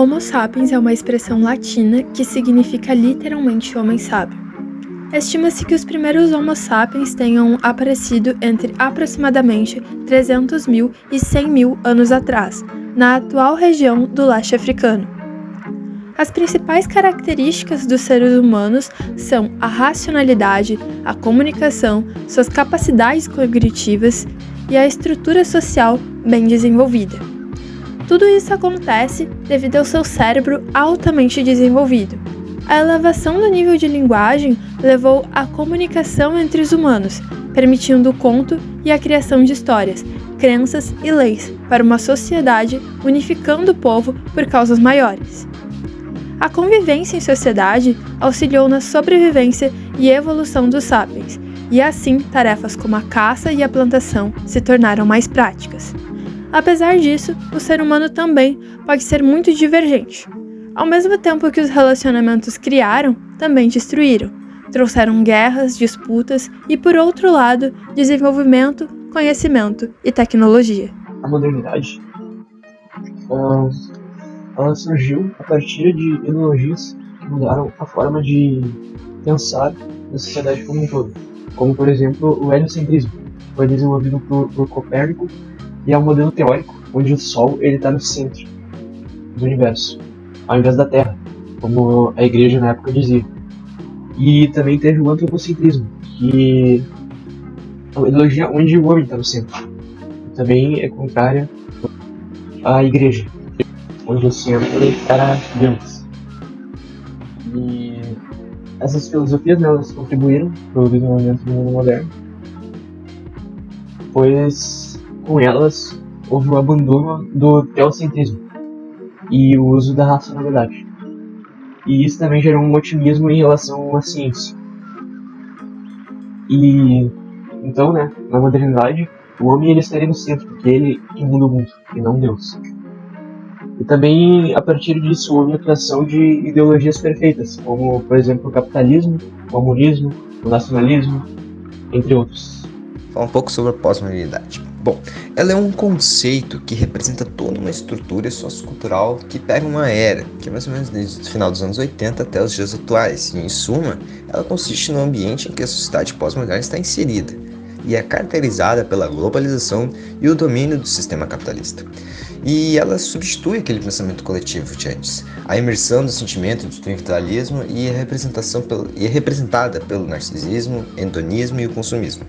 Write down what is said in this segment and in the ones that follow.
Homo sapiens é uma expressão latina que significa literalmente homem sábio. Estima-se que os primeiros Homo sapiens tenham aparecido entre aproximadamente 300.000 e 100.000 anos atrás, na atual região do leste africano. As principais características dos seres humanos são a racionalidade, a comunicação, suas capacidades cognitivas e a estrutura social bem desenvolvida. Tudo isso acontece devido ao seu cérebro altamente desenvolvido. A elevação do nível de linguagem levou à comunicação entre os humanos, permitindo o conto e a criação de histórias, crenças e leis para uma sociedade, unificando o povo por causas maiores. A convivência em sociedade auxiliou na sobrevivência e evolução dos sapiens, e assim tarefas como a caça e a plantação se tornaram mais práticas. Apesar disso, o ser humano também pode ser muito divergente. Ao mesmo tempo que os relacionamentos criaram, também destruíram. Trouxeram guerras, disputas e, por outro lado, desenvolvimento, conhecimento e tecnologia. A modernidade ela surgiu a partir de ideologias que mudaram a forma de pensar da sociedade como um todo. Como, por exemplo, o heliocentrismo, que foi desenvolvido por Copérnico e é um modelo teórico onde o Sol está no centro do universo, ao invés da Terra, como a igreja na época dizia. E também teve o antropocentrismo, que é uma ideologia onde o homem está no centro. E também é contrária à igreja, onde o centro era Deus. E essas filosofias, elas contribuíram para o desenvolvimento do mundo moderno, pois com elas houve o abandono do teocentrismo e o uso da racionalidade. E isso também gerou um otimismo em relação à ciência. E então, na modernidade, o homem ele estaria no centro, porque ele que muda o mundo, e não Deus. E também, a partir disso, houve a criação de ideologias perfeitas, como, por exemplo, o capitalismo, o comunismo, o nacionalismo, entre outros. Falar um pouco sobre a pós-modernidade. Bom, ela é um conceito que representa toda uma estrutura sociocultural que pega uma era, que é mais ou menos desde o final dos anos 80 até os dias atuais, e em suma, ela consiste no ambiente em que a sociedade pós-moderna está inserida, e é caracterizada pela globalização e o domínio do sistema capitalista. E ela substitui aquele pensamento coletivo de antes. A imersão do sentimento do individualismo e é representada pelo narcisismo, hedonismo e o consumismo.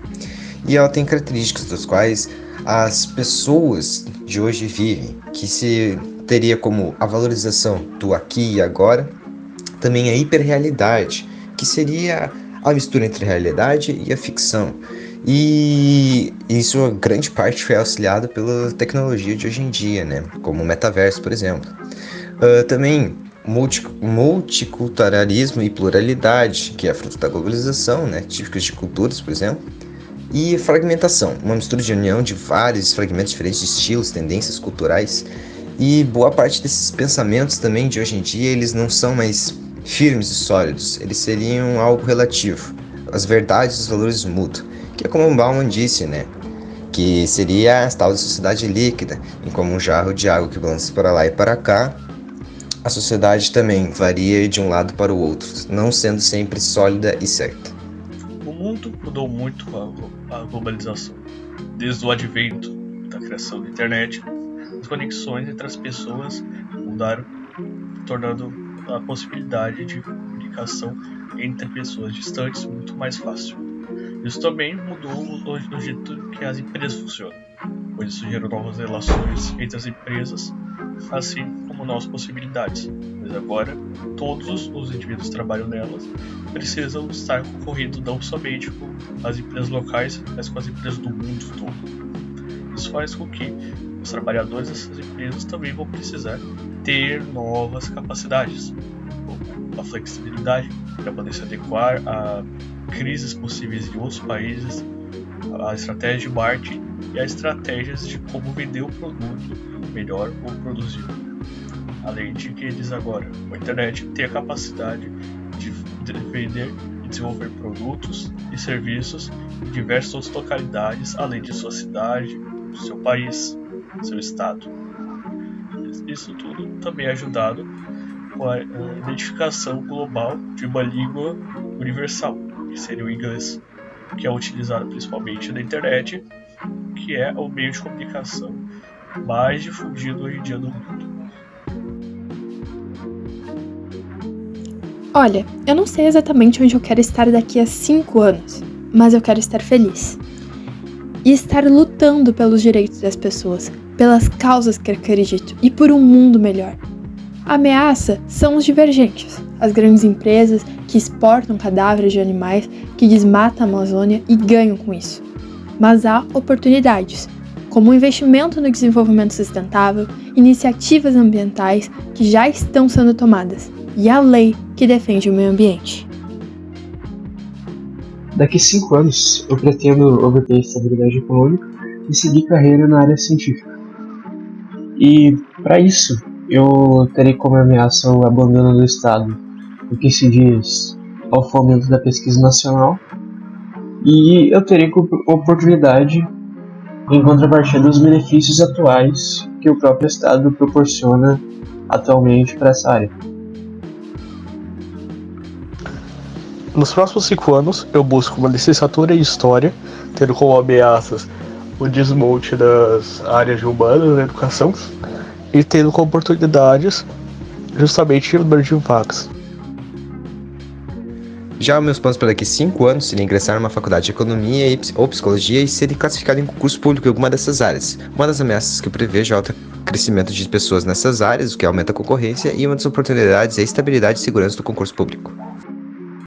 E ela tem características das quais as pessoas de hoje vivem, que se teria como a valorização do aqui e agora, também a hiperrealidade, que seria a mistura entre a realidade e a ficção. E isso, a grande parte, foi auxiliado pela tecnologia de hoje em dia, como o metaverso, por exemplo. Também multiculturalismo e pluralidade, que é fruto da globalização, típicos de culturas, por exemplo. E fragmentação, uma mistura de união de vários fragmentos diferentes de estilos, tendências culturais. E boa parte desses pensamentos também de hoje em dia, eles não são mais firmes e sólidos, eles seriam algo relativo. As verdades e os valores mudam, que é como o Bauman disse, que seria a tal da sociedade líquida, em como um jarro de água que balança para lá e para cá. A sociedade também varia de um lado para o outro, não sendo sempre sólida e certa. O mundo mudou muito com a globalização. Desde o advento da criação da internet, as conexões entre as pessoas mudaram, tornando a possibilidade de comunicação entre pessoas distantes muito mais fácil. Isso também mudou o jeito que as empresas funcionam, pois isso gerou novas relações entre as empresas, assim como novas possibilidades, pois agora todos os indivíduos que trabalham nelas precisam estar concorrendo não somente com as empresas locais, mas com as empresas do mundo todo. Isso faz com que os trabalhadores dessas empresas também vão precisar ter novas capacidades, como a flexibilidade para poder se adequar a crises possíveis em outros países, a estratégia de marketing e as estratégias de como vender o produto melhor ou produzir. Além de que eles agora, com a internet, têm a capacidade de vender e desenvolver produtos e serviços em diversas localidades, além de sua cidade, seu país, seu estado. isso tudo também é ajudado com a identificação global de uma língua universal, que seria o inglês, que é utilizado principalmente na internet, que é o meio de comunicação mais difundido hoje em dia no mundo. Olha, eu não sei exatamente onde eu quero estar daqui a 5 anos, mas eu quero estar feliz. E estar lutando pelos direitos das pessoas, pelas causas que acredito e por um mundo melhor. A ameaça são os divergentes, as grandes empresas que exportam cadáveres de animais, que desmatam a Amazônia e ganham com isso. Mas há oportunidades, como o investimento no desenvolvimento sustentável, iniciativas ambientais que já estão sendo tomadas, e a lei que defende o meio ambiente. Daqui 5 anos, eu pretendo obter estabilidade econômica e seguir carreira na área científica. E, para isso, eu terei como ameaça o abandono do Estado, o que se diz ao fomento da pesquisa nacional, e eu terei oportunidade em contrapartida dos benefícios atuais que o próprio Estado proporciona atualmente para essa área. Nos próximos 5 anos, eu busco uma licenciatura em História, tendo como ameaças o desmonte das áreas de humanas na educação e tendo como oportunidades justamente o número de vagas. Já meus planos para daqui 5 anos seria ingressar numa faculdade de economia ou psicologia e ser classificado em concurso público em alguma dessas áreas. Uma das ameaças que eu prevejo é o alto crescimento de pessoas nessas áreas, o que aumenta a concorrência, e uma das oportunidades é a estabilidade e segurança do concurso público.